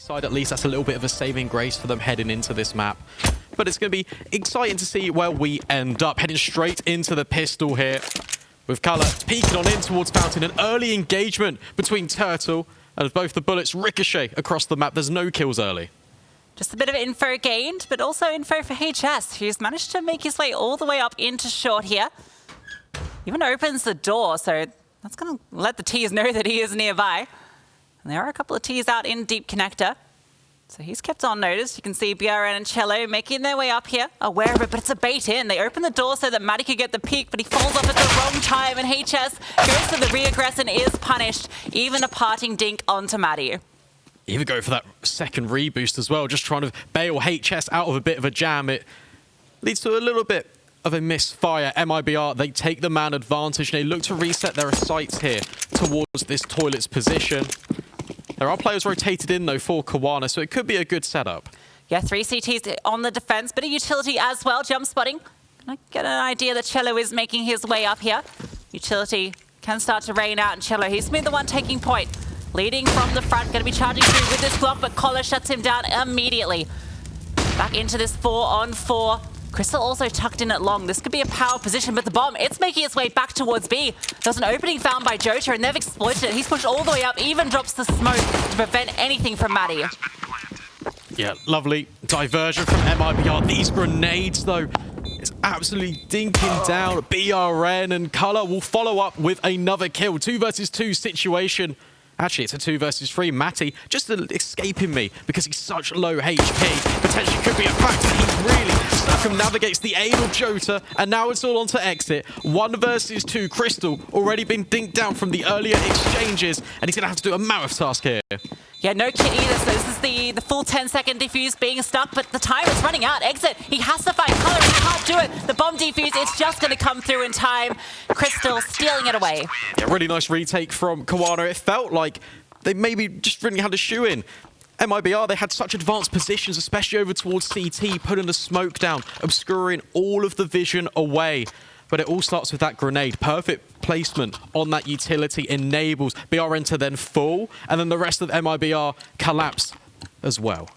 side, at least that's a little bit of a saving grace for them heading into this map. But it's going to be exciting to see where we end up. Heading straight into the pistol here, with Color peeking on in towards Fountain. An early engagement between Turtle, and both the bullets ricochet across the map. There's no kills early. Just a bit of info gained, but also info for HS, who's managed to make his way all the way up into short here. Even opens the door, so that's going to let the T's know that he is nearby. And there are a couple of T's out in deep connector. So he's kept on notice. You can see BRN and Cello making their way up here, aware of it, but it's a bait in. They open the door so that Maddie could get the peek, but he falls off at the wrong time, and HS goes for the reaggress and is punished. Even a parting dink onto Maddie. Even go for that second reboost as well, just trying to bail HS out of a bit of a jam. It leads to a little bit of a misfire. MIBR, they take the man advantage. They look to reset their sights here towards this toilet's position. There are players rotated in, though, for cowana, so it could be a good setup. Yeah, 3 CTs on the defense, bit of utility as well. Jump spotting. I get an idea that Cello is making his way up here. Utility can start to rain out, and Cello, he's been the one taking point. Leading from the front, going to be charging through with this Glock, but Collar shuts him down immediately. Back into this 4-on-4. Crystal also tucked in at long. This could be a power position, but the bomb, it's making its way back towards B. There's an opening found by Jota, and they've exploited it. He's pushed all the way up, even drops the smoke to prevent anything from Maddie. Yeah, lovely diversion from MIBR. These grenades, though, it's absolutely dinking down. BRN and Color will follow up with another kill. 2 versus 2 situation. Actually, it's a 2 versus 3. Matty just escaping me because he's such low HP. Potentially could be a factor. He really circumnavigates the aim of Jota, and now it's all on to exit. 1 versus 2. Crystal already been dinked down from the earlier exchanges, and he's going to have to do a marathon task here. Yeah, no kit either, so this is the full 10-second defuse being stuck, but the time is running out. Exit, he has to find Color, he can't do it. The bomb defuse, it's just going to come through in time. Crystal stealing it away. Yeah, really nice retake from cowana. It felt like they maybe just really had a shoe in. MIBR, they had such advanced positions, especially over towards CT, putting the smoke down, obscuring all of the vision away. But it all starts with that grenade. Perfect placement on that utility enables BRN to then fall, and then the rest of MIBR collapse as well.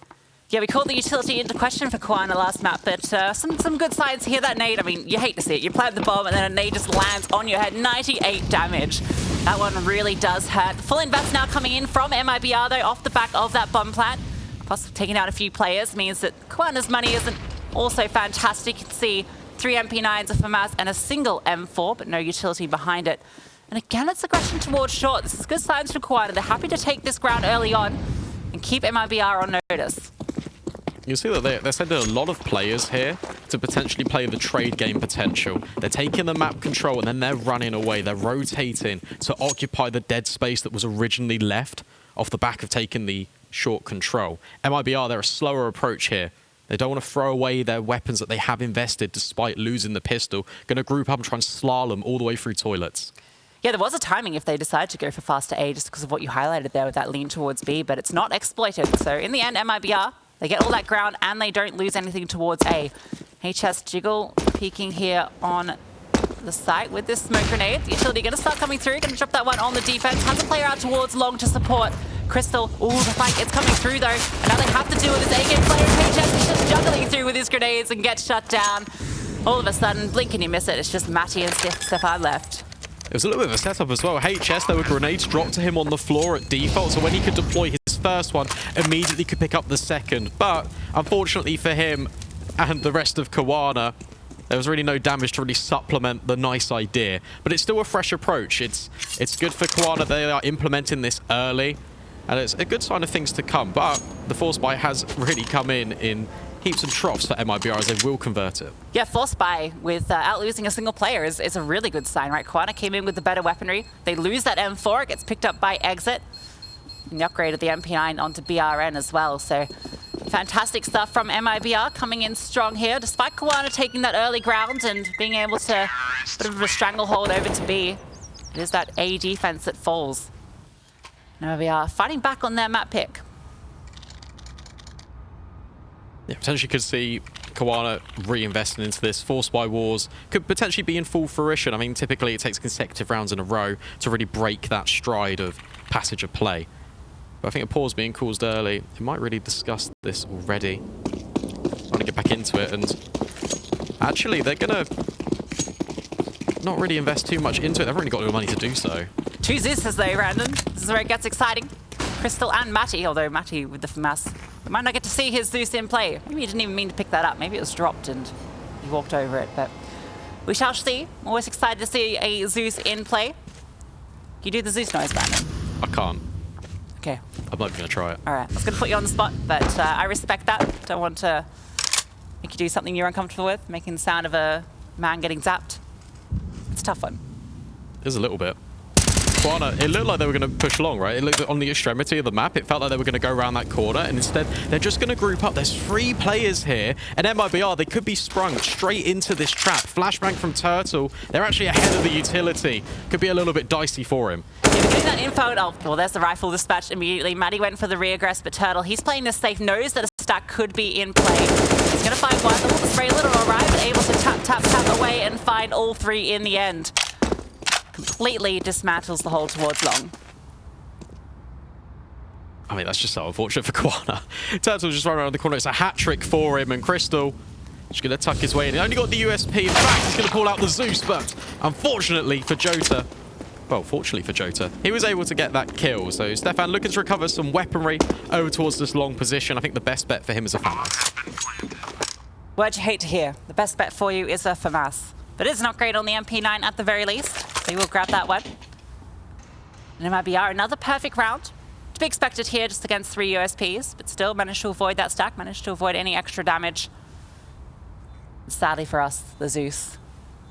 Yeah, we called the utility into question for cowana last map, but some good signs here. That nade, I mean, you hate to see it. You plant the bomb and then a nade just lands on your head. 98 damage. That one really does hurt. Full invest now coming in from MIBR, though, off the back of that bomb plant. Plus, taking out a few players means that coana's money isn't also fantastic. You can see 3 MP9s, a FAMAS, and a single M4, but no utility behind it. And again, it's aggression towards short. This is good signs for cowana. They're happy to take this ground early on and keep MIBR on notice. You see that they're sending a lot of players here to potentially play the trade game potential. They're taking the map control, and then they're running away. They're rotating to occupy the dead space that was originally left off the back of taking the short control. MIBR, they're a slower approach here. They don't want to throw away their weapons that they have invested despite losing the pistol. Going to group up and try and slalom all the way through toilets. Yeah, there was a timing if they decided to go for faster A just because of what you highlighted there with that lean towards B, but it's not exploited. So in the end, MIBR, they get all that ground and they don't lose anything towards A. HS Jiggle peeking here on the site with this smoke grenade. The utility going to start coming through, going to drop that one on the defense. Has a player out towards long to support. Crystal, ooh, the fight, it's coming through though. And now they have to deal with this A-game player. HS is just juggling through with his grenades and gets shut down. All of a sudden, blink and you miss it. It's just Matty and Stefan left. It was a little bit of a setup as well. HS, there were grenades dropped to him on the floor at default, so when he could deploy his first one, immediately could pick up the second. But unfortunately for him and the rest of cowana, there was really no damage to really supplement the nice idea. But it's still a fresh approach. It's good for cowana. They are implementing this early, and it's a good sign of things to come. But the force buy has really come in heaps and troughs for MIBR as they will convert it. Yeah, force buy without losing a single player is a really good sign, right? cowana came in with the better weaponry. They lose that M4, it gets picked up by Exit. And the upgrade of the MP9 onto BRN as well. So fantastic stuff from MIBR coming in strong here, despite cowana taking that early ground and being able to put a bit of a stranglehold over to B. It is that A defense that falls. MIBR fighting back on their map pick. Yeah, potentially could see cowana reinvesting into this. Force buy wars could potentially be in full fruition. I mean, typically it takes consecutive rounds in a row to really break that stride of passage of play. But I think a pause being caused early. It might really discuss this already. Trying to get back into it, and actually they're going to not really invest too much into it. They've already got no money to do so. 2 Zeus's though, Brandon. This is where it gets exciting. Crystal and Matty, although Matty with the FAMAS. We might not get to see his Zeus in play. Maybe he didn't even mean to pick that up. Maybe it was dropped and he walked over it, but we shall see. Always excited to see a Zeus in play. Can you do the Zeus noise, Brandon? I can't. Okay. I'm not even going to try it. All right. I was going to put you on the spot, but I respect that. Don't want to make you do something you're uncomfortable with, making the sound of a man getting zapped. It's a tough one. It is a little bit. cowana, it looked like they were going to push long, right? It looked on the extremity of the map. It felt like they were going to go around that corner, and instead they're just going to group up. There's 3 players here, and MIBR, they could be sprung straight into this trap. Flashbang from Turtle. They're actually ahead of the utility. Could be a little bit dicey for him. Yeah, we're getting that info. Oh, well, there's the rifle dispatched immediately. Maddie went for the reaggress, but Turtle, he's playing this safe, knows that a stack could be in play. He's going to find one. The spray little arrive, but able to tap, tap, tap away and find all 3 in the end. Completely dismantles the hole towards long. I mean, that's just so unfortunate for cowana. Turtle's just running around the corner. It's a hat trick for him, and Crystal just going to tuck his way in. He only got the USP. In fact, he's going to pull out the Zeus, but unfortunately for Jota, well, fortunately for Jota, he was able to get that kill. So Stefan looking to recover some weaponry over towards this long position. I think the best bet for him is a FAMAS. Word you hate to hear. The best bet for you is a FAMAS. But it's not great on the MP9 at the very least. So you will grab that one. And MIBR, another perfect round. To be expected here just against 3 USPs, but still managed to avoid that stack, managed to avoid any extra damage. Sadly for us, the Zeus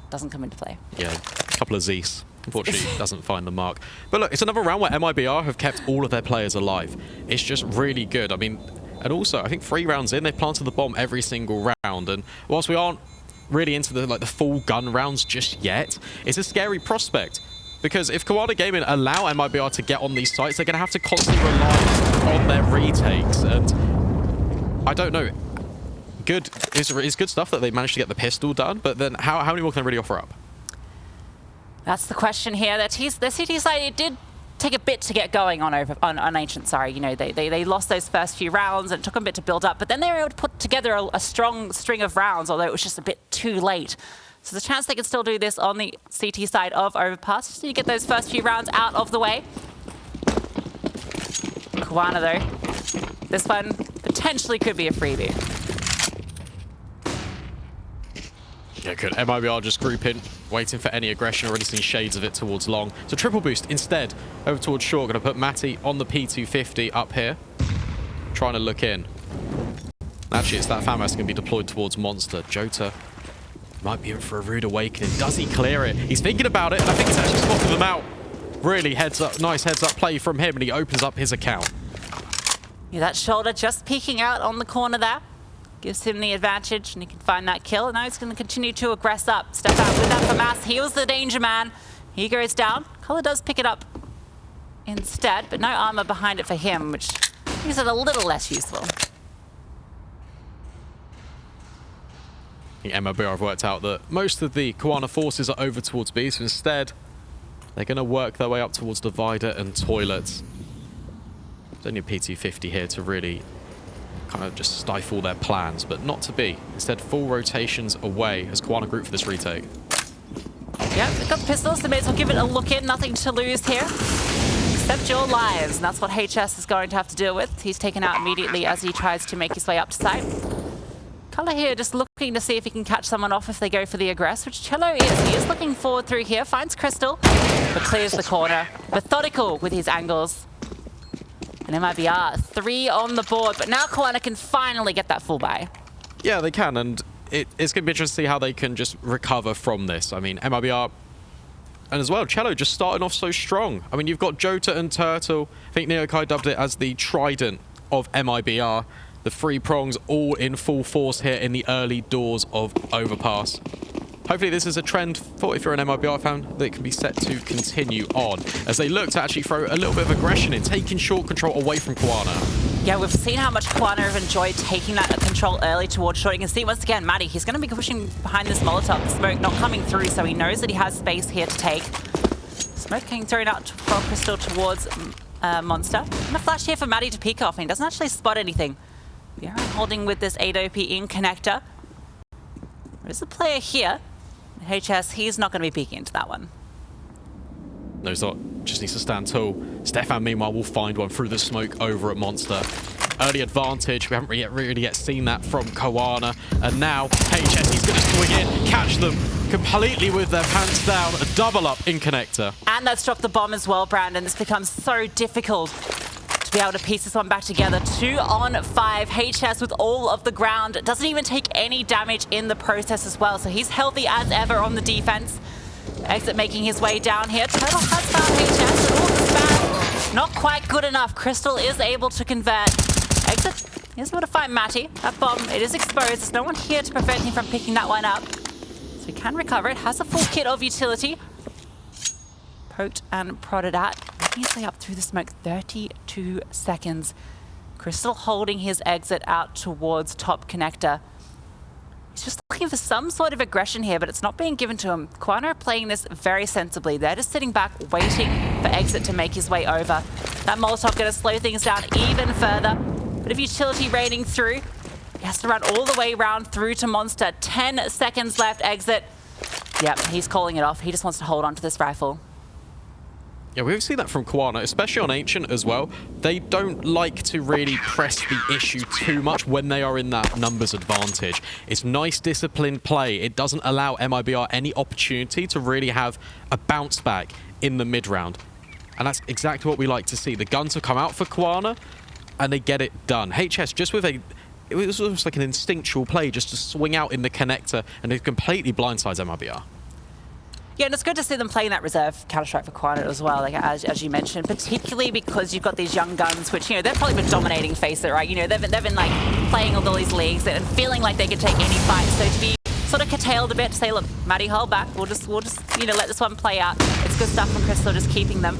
doesn't come into play. Yeah, a couple of Zeus. Unfortunately, doesn't find the mark. But look, it's another round where MIBR have kept all of their players alive. It's just really good. I mean, and also, I think 3 rounds in, they've planted the bomb every single round. And whilst we aren't really into the full gun rounds just yet, it's a scary prospect. Because if cowana Gaming allow MIBR to get on these sites, they're going to have to constantly rely on their retakes. And I don't know. Good is good stuff that they managed to get the pistol done, but then how many more can they really offer up? That's the question here. The CT side, it did take a bit to get going on Ancient. Sorry, you know, they lost those first few rounds and it took them a bit to build up, but then they were able to put together a strong string of rounds, although it was just a bit too late. So there's a chance they can still do this on the CT side of Overpass. Just need to get those first few rounds out of the way. cowana though, this one potentially could be a freebie. Yeah, good. MIBR just grouping, waiting for any aggression, already seen shades of it towards long. So triple boost instead over towards short. Going to put Matty on the P250 up here. Trying to look in. Actually, it's that FAMAS going to be deployed towards Monster. Jota might be in for a rude awakening. Does he clear it? He's thinking about it, and I think he's actually spotted them out. Really heads up, nice heads up play from him, and he opens up his account. Yeah, that shoulder just peeking out on the corner there. Gives him the advantage, and he can find that kill. And now he's going to continue to aggress up. Step out with that FAMAS. Heals the danger man. He goes down. Color does pick it up instead, but no armor behind it for him, which makes it a little less useful. The MIBR have worked out that most of the cowana forces are over towards B, so instead they're going to work their way up towards Divider and Toilets. There's only a P250 here to really kind of just stifle their plans, but not to be. Instead, full rotations away as cowana group for this retake. Yep, they've got the pistols, so may as well give it a look in. Nothing to lose here, except your lives. And that's what HS is going to have to deal with. He's taken out immediately as he tries to make his way up to site. Color here just looking to see if he can catch someone off if they go for the aggress, which Cello is. He is looking forward through here, finds Crystal, but clears the corner. Methodical with his angles. And MIBR, 3 on the board, but now cowana can finally get that full buy. Yeah, they can, and it's going to be interesting to see how they can just recover from this. I mean, MIBR, and as well, Cello just starting off so strong. I mean, you've got Jota and Turtle. I think Neokai dubbed it as the trident of MIBR. The 3 prongs all in full force here in the early doors of Overpass. Hopefully this is a trend for, if you're an MIBR fan, that can be set to continue on as they look to actually throw a little bit of aggression in, taking short control away from cowana. Yeah, we've seen how much cowana have enjoyed taking that control early towards short. You can see once again, Matty, he's going to be pushing behind this Molotov. The smoke not coming through, so he knows that he has space here to take. Smoke getting thrown out from Crystal towards Monster. And a flash here for Maddie to peek off, and he doesn't actually spot anything. Yeah, holding with this AWP in connector. There's a player here. HS, he's not going to be peeking into that one. No, he's not. Just needs to stand tall. Stefan, meanwhile, will find one through the smoke over at Monster. Early advantage. We haven't really yet seen that from cowana. And now, HS, he's going to swing in, catch them completely with their pants down. A double up in connector. And that's dropped the bomb as well, Brandon. This becomes so difficult to be able to piece this one back together. 2 on 5. HS with all of the ground. Doesn't even take any damage in the process as well. So he's healthy as ever on the defense. Exit making his way down here. Turtle has found HS, and all the spam not quite good enough. Crystal is able to convert. Exit is able to find Matty. That bomb, it is exposed. There's no one here to prevent him from picking that one up. So he can recover it. Has a full kit of utility. Poked and prodded at. Making his way up through the smoke. 32 seconds. Crystal holding his exit out towards top connector. He's just looking for some sort of aggression here, but it's not being given to him. cowana are playing this very sensibly. They're just sitting back, waiting for Exit to make his way over. That Molotov going to slow things down even further. Bit of utility raining through. He has to run all the way around through to Monster. 10 seconds left, Exit. Yep, he's calling it off. He just wants to hold on to this rifle. Yeah, we've seen that from cowana, especially on Ancient as well. They don't like to really press the issue too much when they are in that numbers advantage. It's nice disciplined play. It doesn't allow MIBR any opportunity to really have a bounce back in the mid-round. And that's exactly what we like to see. The guns have come out for cowana, and they get it done. HS just with it was almost like an instinctual play just to swing out in the connector, and it completely blindsides MIBR. Yeah, and it's good to see them playing that reserve Counter-Strike for cowana as well, like as you mentioned, particularly because you've got these young guns, which, you know, they've probably been dominating Face It, right? You know, they've been like playing all these leagues and feeling like they could take any fight. So to be sort of curtailed a bit, to say, look, Maddie, hold back. We'll just you know, let this one play out. It's good stuff from Crystal, just keeping them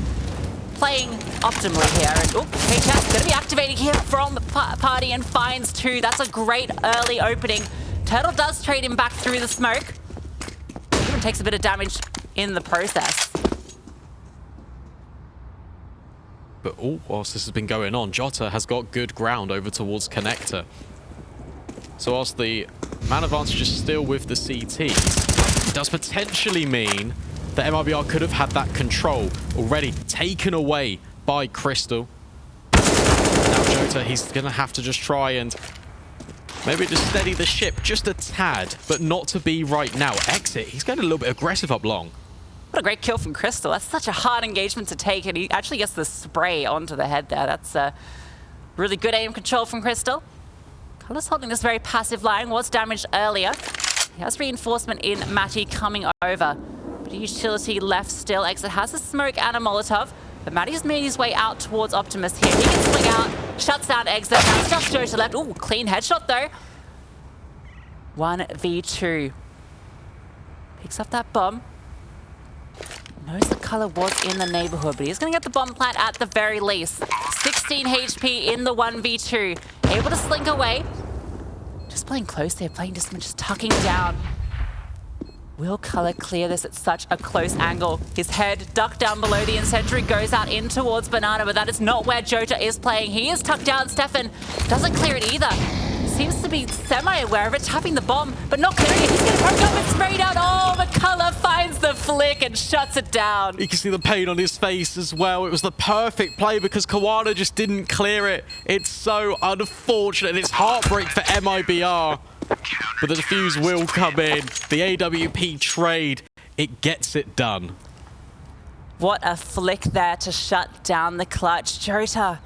playing optimally here. And HS going to be activating here from the party and finds 2. That's a great early opening. Turtle does trade him back through the smoke. Even takes a bit of damage in the process. But whilst this has been going on, Jota has got good ground over towards connector. So whilst the man advantage is still with the CTs, it does potentially mean that MIBR could have had that control already taken away by Crystal. Now Jota, he's going to have to just try and maybe just steady the ship just a tad, but not to be right now. Exit, he's getting a little bit aggressive up long. What a great kill from Crystal. That's such a hard engagement to take, and he actually gets the spray onto the head there. That's really good aim control from Crystal. Color's holding this very passive line. Was damaged earlier. He has reinforcement in Matty coming over. But utility left still. Exit has a smoke and a Molotov. But Matty's made his way out towards Optimus here. He can swing out, shuts down Exit. Has just Joe to left. Ooh, clean headshot though. 1v2. Picks up that bomb. Knows the color was in the neighborhood, but he's going to get the bomb plant at the very least. 16 HP in the 1v2. Able to slink away. Just playing close there, playing just tucking down. Will Color clear this at such a close angle? His head ducked down below the incendiary, goes out in towards Banana, but that is not where Jota is playing. He is tucked down. Stefan doesn't clear it either. Seems to be semi-aware of it, tapping the bomb, but not clearing it. He's going to poke up and spray down. Oh, McCullough finds the flick and shuts it down. You can see the pain on his face as well. It was the perfect play because cowana just didn't clear it. It's so unfortunate. It's heartbreak for MIBR. But the defuse will come in. The AWP trade, it gets it done. What a flick there to shut down the clutch. Jota.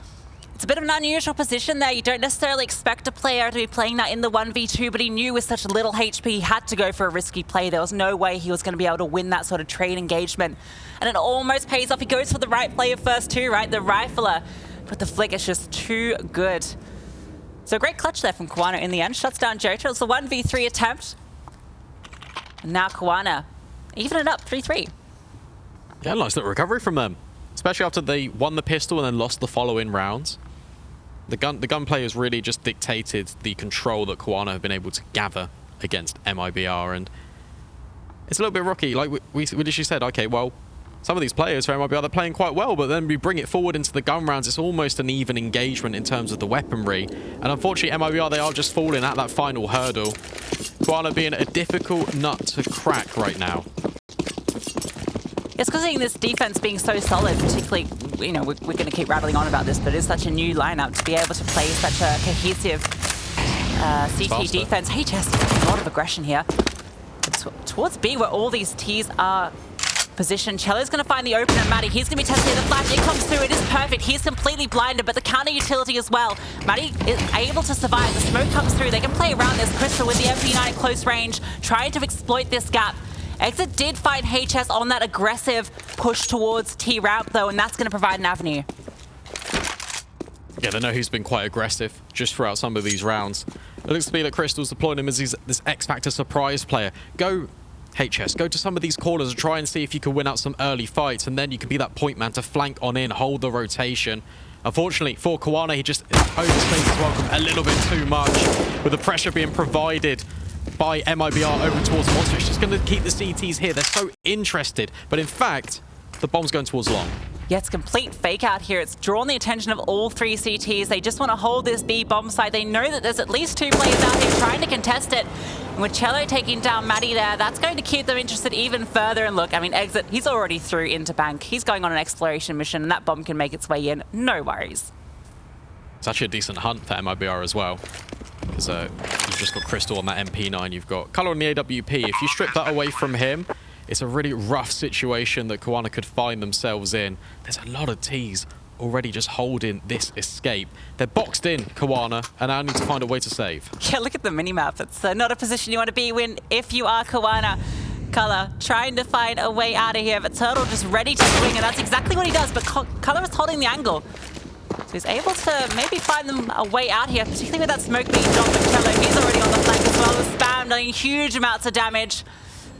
It's a bit of an unusual position there. You don't necessarily expect a player to be playing that in the 1v2, but he knew with such little HP he had to go for a risky play. There was no way he was going to be able to win that sort of trade engagement. And it almost pays off. He goes for the right player first too, right? The rifler. But the flick is just too good. So great clutch there from cowana in the end. Shuts down Jota. It's a 1v3 attempt. And now cowana even it up 3-3. Yeah, nice little recovery from them. Especially after they won the pistol and then lost the following rounds. The gun players really just dictated the control that cowana have been able to gather against MIBR, and it's a little bit rocky. Like we literally said, okay, well, some of these players for MIBR, they're playing quite well, but then we bring it forward into the gun rounds, it's almost an even engagement in terms of the weaponry. And unfortunately, MIBR, they are just falling at that final hurdle. Cowana being a difficult nut to crack right now. It's because this defense being so solid, particularly, you know, we're going to keep rattling on about this, but it's such a new lineup to be able to play such a cohesive CT defense. HS, a lot of aggression here. Towards B, where all these Ts are positioned. Cello's going to find the open, and Maddie, he's going to be testing the flash. It comes through, it is perfect. He's completely blinded, but the counter utility as well. Maddie is able to survive. The smoke comes through. They can play around this. Crystal with the MP9 at close range, trying to exploit this gap. Exit did find HS on that aggressive push towards T ramp, though, and that's going to provide an avenue. Yeah, they know he's been quite aggressive just throughout some of these rounds. It looks to be that Crystal's deploying him as this X-Factor surprise player. Go HS, go to some of these corners and try and see if you can win out some early fights, and then you can be that point man to flank on in, hold the rotation. Unfortunately for Cowana, he just overstays his welcome a little bit too much, with the pressure being provided by MIBR over towards Monster. It's just going to keep the CTs here. They're so interested, but in fact, the bomb's going towards long. Yeah, it's complete fake out here. It's drawn the attention of all three CTs. They just want to hold this B bomb site. They know that there's at least two players out here trying to contest it. And with Cello taking down Maddie there, that's going to keep them interested even further. And look, I mean, Exit, he's already through into bank. He's going on an exploration mission, and that bomb can make its way in. No worries. It's actually a decent hunt for MIBR as well, because you've just got Crystal on that MP9. You've got Color on the AWP. If you strip that away from him, it's a really rough situation that Cowana could find themselves in. There's a lot of Ts already just holding this escape. They're boxed in, Cowana, and now need to find a way to save. Yeah, look at the minimap. It's not a position you want to be in if you are Cowana. Color trying to find a way out of here, but Turtle just ready to swing, and that's exactly what he does, but Color is holding the angle. So he's able to maybe find them a way out here, particularly with that smoke being dropped with Cello. He's already on the flank as well, with Spam doing huge amounts of damage.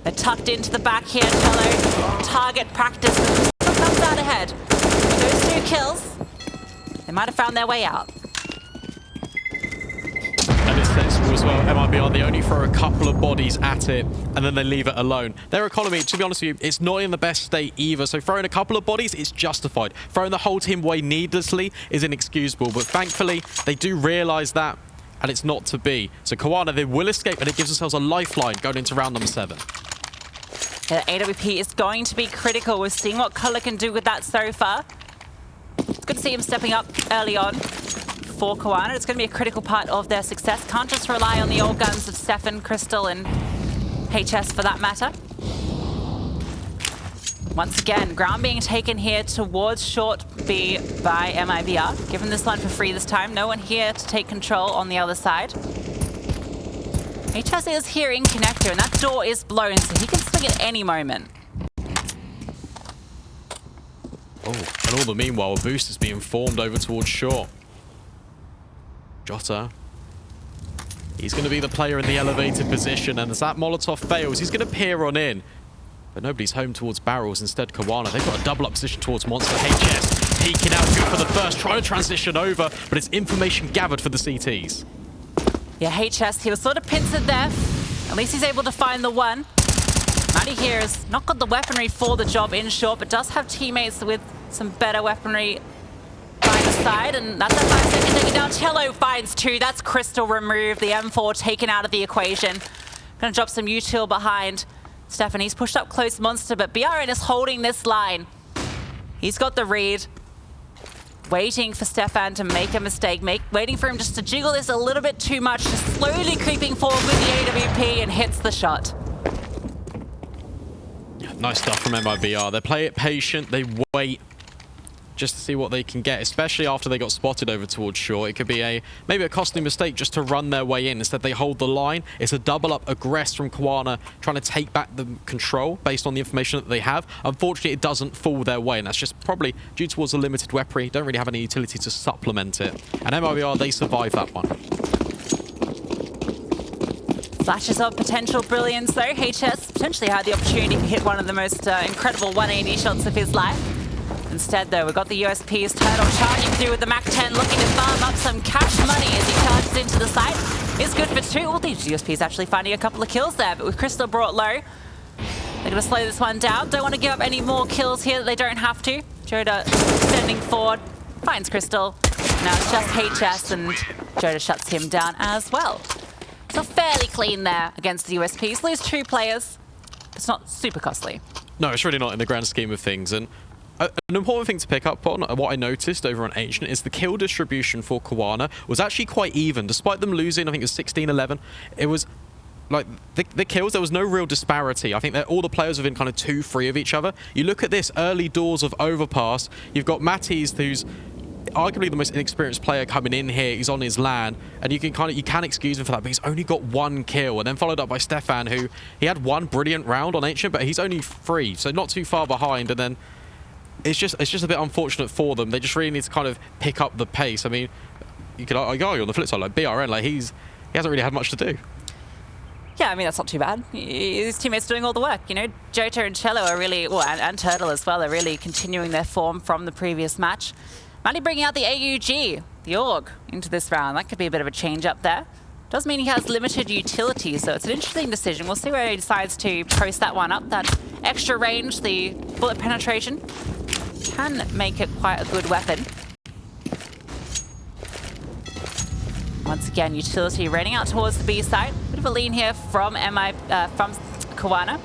They're tucked into the back here, Cello. Target practice, and Crystal comes out ahead. Those two kills, they might have found their way out. And it's sensible as well. MIBR, they only throw a couple of bodies at it, and then they leave it alone. Their economy, to be honest with you, it's not in the best state either, so throwing a couple of bodies, it's justified. Throwing the whole team away needlessly is inexcusable, but thankfully, they do realise that, and it's not to be. So Cowana, they will escape, and it gives themselves a lifeline going into round number 7. The AWP is going to be critical. We're seeing what Color can do with that so far. It's good to see him stepping up early on for Cowana. It's going to be a critical part of their success. Can't just rely on the old guns of Stefan, Crystal, and HS for that matter. Once again, ground being taken here towards short B by MIBR. Given this one for free this time. No one here to take control on the other side. HS is here in connector, and that door is blown, so he can swing at any moment. Oh, and all the meanwhile, a boost is being formed over towards short. Jota. He's going to be the player in the elevated position, and as that Molotov fails, he's going to peer on in. But nobody's home towards barrels. Instead, Cowana, they've got a double-up position towards Monster. HS peeking out, good for the first, trying to transition over, but it's information gathered for the CTs. Yeah, HS, he was sort of pincered there. At least he's able to find the one. Maddie here has not got the weaponry for the job in short, but does have teammates with some better weaponry by the side, and that's that 5 second taking down. Cello finds 2. That's Crystal removed. The M4 taken out of the equation. Gonna drop some util behind Stefan. He's pushed up close Monster, but BRN is holding this line. He's got the read. Waiting for Stefan to make a mistake, waiting for him just to jiggle this a little bit too much, just slowly creeping forward with the AWP and hits the shot. Nice stuff from MIBR. They play it patient, they wait just to see what they can get, especially after they got spotted over towards short. It could be maybe a costly mistake just to run their way in. Instead, they hold the line. It's a double-up aggress from Cowana, trying to take back the control based on the information that they have. Unfortunately, it doesn't fall their way, and that's just probably due towards the limited weaponry. Don't really have any utility to supplement it. And MIBR, they survive that one. Flashes of potential brilliance, though. HS potentially had the opportunity to hit one of the most incredible 180 shots of his life. Instead, though, we've got the USP's Turtle charging through with the MAC-10, looking to farm up some cash money as he charges into the site. It's good for 2. All these USPs actually finding a couple of kills there, but with Crystal brought low, They're going to slow this one down. Don't want to give up any more kills here that they don't have to. Joda extending forward, finds Crystal. Now it's just HS, and Joda shuts him down as well. So fairly clean there against the USPs. Lose 2 players. It's not super costly. No, it's really not in the grand scheme of things. And an important thing to pick up on, what I noticed over on Ancient, is the kill distribution for cowana was actually quite even. Despite them losing, I think it was 16-11, it was like the kills, there was no real disparity. I think that all the players within kind of 2-3 of each other. You look at this early doors of Overpass, you've got Matties, who's arguably the most inexperienced player coming in here. He's on his LAN, and you can excuse him for that, but he's only got 1 kill, and then followed up by Stefan, who he had 1 brilliant round on Ancient, but he's only 3, so not too far behind. And then it's just a bit unfortunate for them. They just really need to kind of pick up the pace. I mean, you could argue on the flip side, like BRN, like he hasn't really had much to do. Yeah, I mean, that's not too bad. His teammates doing all the work, you know. Jota and Cello are really, well, and Turtle as well, are really continuing their form from the previous match. Manny bringing out the AUG, the AUG, into this round. That could be a bit of a change up there. Does mean he has limited utility, so it's an interesting decision. We'll see where he decides to post that one up. That extra range, the bullet penetration, can make it quite a good weapon. Once again, utility running out towards the B side. Bit of a lean here from cowana.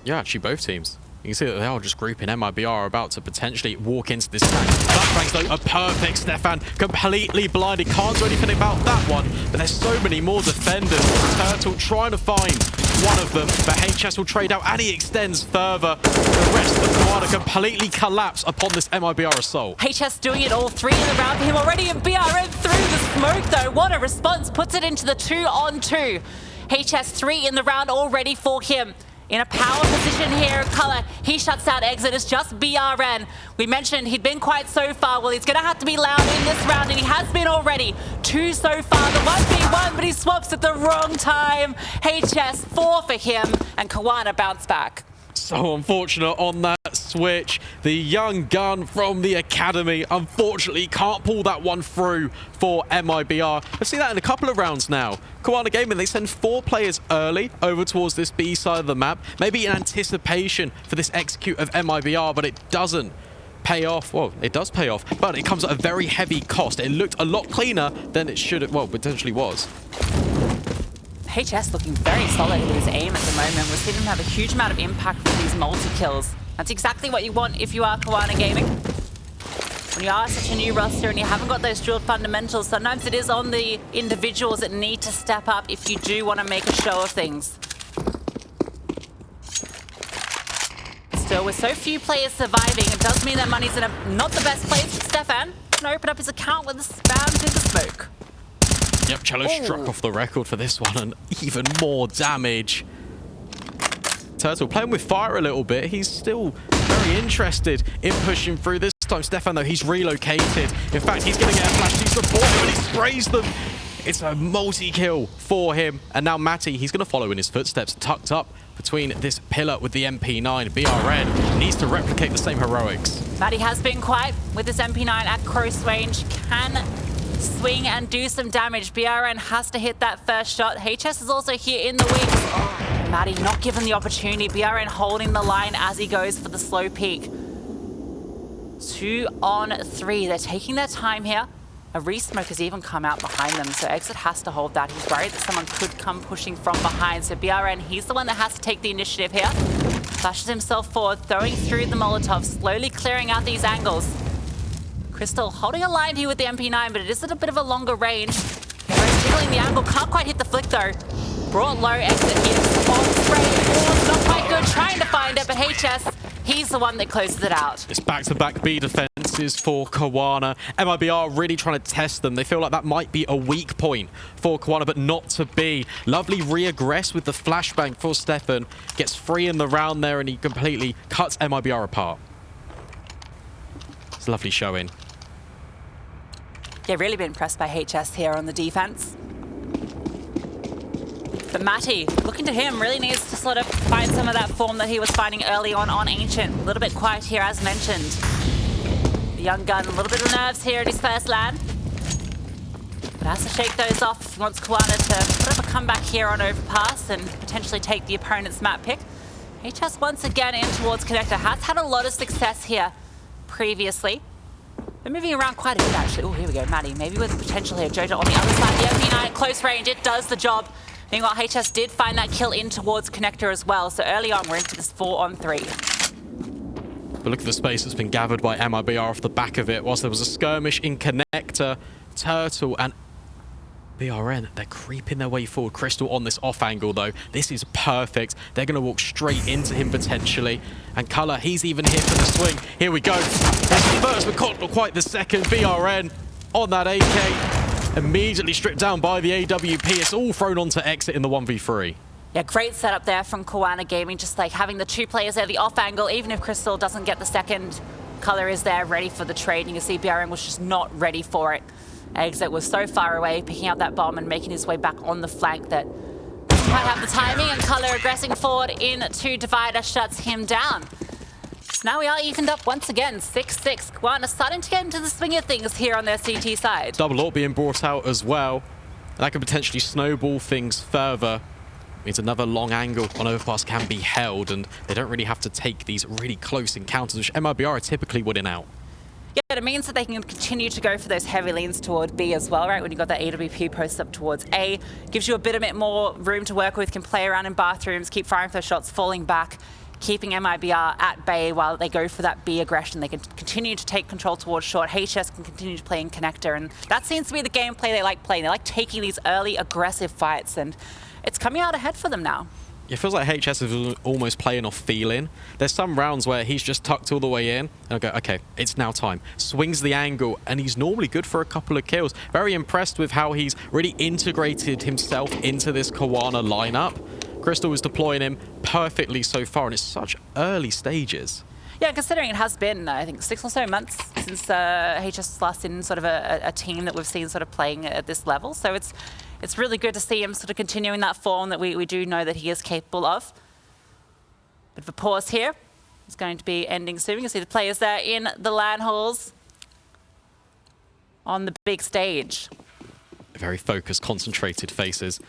Yeah, actually both teams. You can see that they are just grouping. MIBR are about to potentially walk into this tank. Flashbangs though, a perfect Stefan, completely blinded. Can't do anything about that one, but there's so many more defenders. Turtle trying to find one of them, but HS will trade out, and he extends further. The rest of the cowana completely collapse upon this MIBR assault. HS doing it all 3 in the round for him already, and BRN through the smoke though. What a response, puts it into the 2-on-2. HS 3 in the round already for him. In a power position here, Color. He shuts out Exit. It's just BRN. We mentioned he'd been quite so far. Well, he's going to have to be loud in this round, and he has been already. 2 so far. The 1v1, but he swaps at the wrong time. HS 4 for him, and cowana bounce back. So unfortunate on that switch. The young gun from the academy unfortunately can't pull that one through for MIBR. I've seen that in a couple of rounds now. cowana Gaming, they send 4 players early over towards this B side of the map, maybe in anticipation for this execute of MIBR, but it doesn't pay off. Well, it does pay off, but it comes at a very heavy cost. It looked a lot cleaner than it should have, well, potentially was. HS looking very solid with his aim at the moment. We're seeing him have a huge amount of impact with these multi-kills. That's exactly what you want if you are cowana Gaming. When you are such a new roster and you haven't got those drilled fundamentals, sometimes it is on the individuals that need to step up if you do want to make a show of things. Still, with so few players surviving, it does mean that Money's in not the best place. Stefan can open up his account with a spam to the smoke. Yep, Cello struck off the record for this one, and even more damage. Turtle playing with fire a little bit. He's still very interested in pushing through. This time, Stefan, though, he's relocated. In fact, he's going to get a flash to support him, and he sprays them. It's a multi-kill for him. And now Matty, he's going to follow in his footsteps, tucked up between this pillar with the MP9. BRN needs to replicate the same heroics. Matty has been quiet with his MP9 at close range. Can swing and do some damage. BRN has to hit that first shot. HS is also here in the wings. Matty not given the opportunity. BRN holding the line as he goes for the slow peak. 2 on 3. They're taking their time here. A re-smoke has even come out behind them, so Exit has to hold that. He's worried that someone could come pushing from behind. So BRN, he's the one that has to take the initiative here. Flashes himself forward, throwing through the Molotov, slowly clearing out these angles. Crystal holding a line here with the MP9, but it is at a bit of a longer range. Jiggling the angle, can't quite hit the flick though. Brought low, Exit here. On spray, not quite good, trying to find it, but HS, he's the one that closes it out. It's back-to-back B defenses for cowana. MIBR really trying to test them. They feel like that might be a weak point for cowana, but not to be. Lovely re-aggress with the flashbang for Stefan. Gets free in the round there, and he completely cuts MIBR apart. It's a lovely showing. Yeah, really been impressed by HS here on the defense. But Matty, looking to him, really needs to sort of find some of that form that he was finding early on Ancient. A little bit quiet here, as mentioned. The young gun, a little bit of nerves here at his first LAN. But has to shake those off if he wants cowana to put up a comeback here on Overpass and potentially take the opponent's map pick. HS once again in towards Connector. Has had a lot of success here previously. They're moving around quite a bit actually. Oh, here we go, Maddie. Maybe with the potential here. Jota on the other side. The MP9 at close range. It does the job. Meanwhile, HS did find that kill in towards Connector as well. So early on, we're into this 4-on-3. But look at the space that's been gathered by MIBR off the back of it. Whilst there was a skirmish in Connector, Turtle and BRN, they're creeping their way forward. Crystal on this off angle though. This is perfect. They're going to walk straight into him potentially. And Color, he's even here for the swing. Here we go. There's the first, but not quite the second. BRN on that AK. Immediately stripped down by the AWP. It's all thrown onto exit in the 1v3. Yeah, great setup there from Cowana Gaming. Just like having the two players there, the off angle. Even if Crystal doesn't get the second, Color is there ready for the trade. You can see BRN was just not ready for it. Exit was so far away, picking up that bomb and making his way back on the flank that doesn't quite have the timing, and Color aggressing forward into Divider shuts him down. So now we are evened up once again, 6-6. Cowana starting to get into the swing of things here on their CT side. Double AWP being brought out as well. And that could potentially snowball things further. Means another long angle on Overpass can be held, and they don't really have to take these really close encounters, which MIBR are typically winning out. Yeah, it means that they can continue to go for those heavy leans toward B as well, right? When you've got that AWP post up towards A, gives you a bit more room to work with, can play around in bathrooms, keep firing for those shots, falling back, keeping MIBR at bay while they go for that B aggression. They can continue to take control towards short. HS can continue to play in Connector, and that seems to be the gameplay they like playing. They like taking these early aggressive fights, and it's coming out ahead for them now. It feels like HS is almost playing off feeling. There's some rounds where he's just tucked all the way in, and I go, okay, it's now time. Swings the angle, and he's normally good for a couple of kills. Very impressed with how he's really integrated himself into this Cowana lineup. Crystal was deploying him perfectly so far, and it's such early stages. Yeah, considering it has been, I think, 6 or so months since HS last in sort of a team that we've seen sort of playing at this level. So it's really good to see him sort of continuing that form that we do know that he is capable of. Bit of a pause here. It's going to be ending soon. You can see the players there in the LAN halls on the big stage. Very focused, concentrated faces.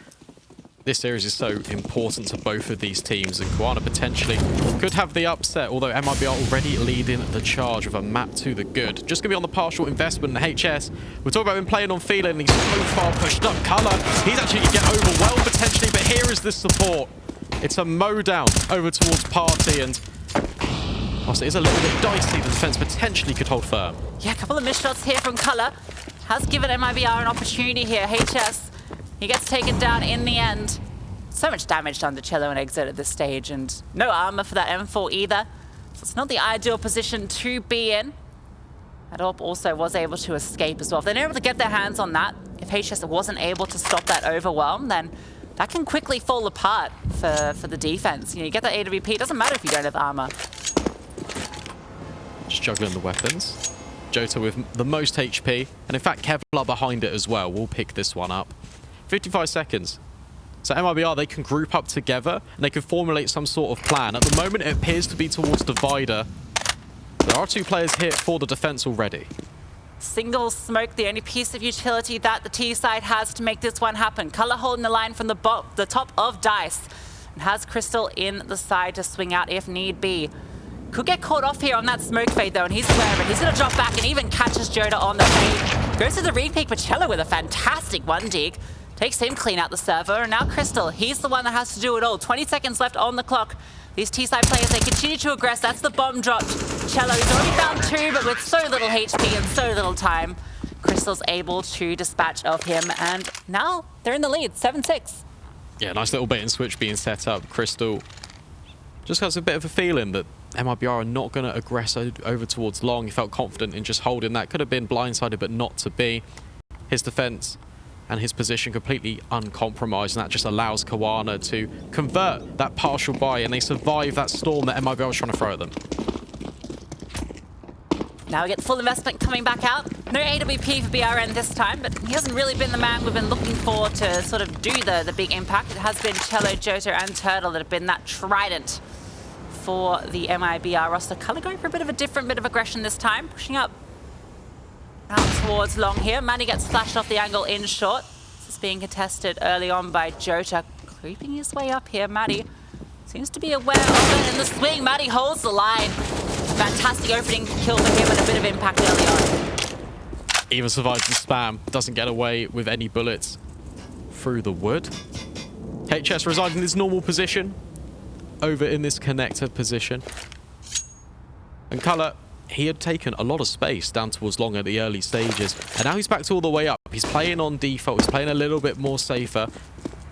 This series is so important to both of these teams, and Cowana potentially could have the upset, although MIBR already leading the charge with a map to the good. Just going to be on the partial investment in HS. We're talking about him playing on feeling, and he's so far pushed up. Color, he's actually going to get overwhelmed potentially, but here is the support. It's a mow down over towards Party, and whilst it is a little bit dicey, the defense potentially could hold firm. Yeah, a couple of missed shots here from Color. Has given MIBR an opportunity here. HS, he gets taken down in the end. So much damage done to Cello and Exit at this stage, and no armor for that M4 either. So it's not the ideal position to be in. And AWP also was able to escape as well. If they're able to get their hands on that, if HS wasn't able to stop that overwhelm, then that can quickly fall apart for the defense. You know, you get that AWP, it doesn't matter if you don't have armor. Just juggling the weapons. Jota with the most HP, and in fact Kevlar behind it as well. We'll pick this one up. 55 seconds. So MIBR, they can group up together and they can formulate some sort of plan. At the moment, it appears to be towards Divider. There are two players here for the defense already. Single smoke, the only piece of utility that the T side has to make this one happen. Color holding the line from the top of Dice, and has Crystal in the side to swing out if need be. Could get caught off here on that smoke fade though, and he's aware of it. He's going to drop back and even catches Jota on the fade. Goes to the repeat, but Cello with a fantastic one dig. Takes him clean out the server, and now Crystal, he's the one that has to do it all. 20 seconds left on the clock. These T-side players, they continue to aggress. That's the bomb dropped. Cello, he's already found 2, but with so little HP and so little time, Crystal's able to dispatch of him, and now they're in the lead, 7-6. Yeah, nice little bait and switch being set up. Crystal just has a bit of a feeling that MIBR are not going to aggress over towards long. He felt confident in just holding that. Could have been blindsided, but not to be. His defense and his position completely uncompromised, and that just allows Cowana to convert that partial buy, and they survive that storm that MIBR was trying to throw at them. Now we get the full investment coming back out. No AWP for BRN this time, but he hasn't really been the man we've been looking for to sort of do the big impact. It has been Cello, Jota, and Turtle that have been that trident for the MIBR roster. Color going for a bit of a different bit of aggression this time, pushing up Out towards long here. Manny gets flashed off the angle in short. This is being contested early on by Jota. Creeping his way up here. Maddie seems to be aware of it in the swing. Maddie holds the line. Fantastic opening kill for him and a bit of impact early on. Even survives the spam. Doesn't get away with any bullets through the wood. HS resides in his normal position. Over in this connector position. And Color, he had taken a lot of space down towards long at the early stages. And now he's backed all the way up. He's playing on default. He's playing a little bit more safer.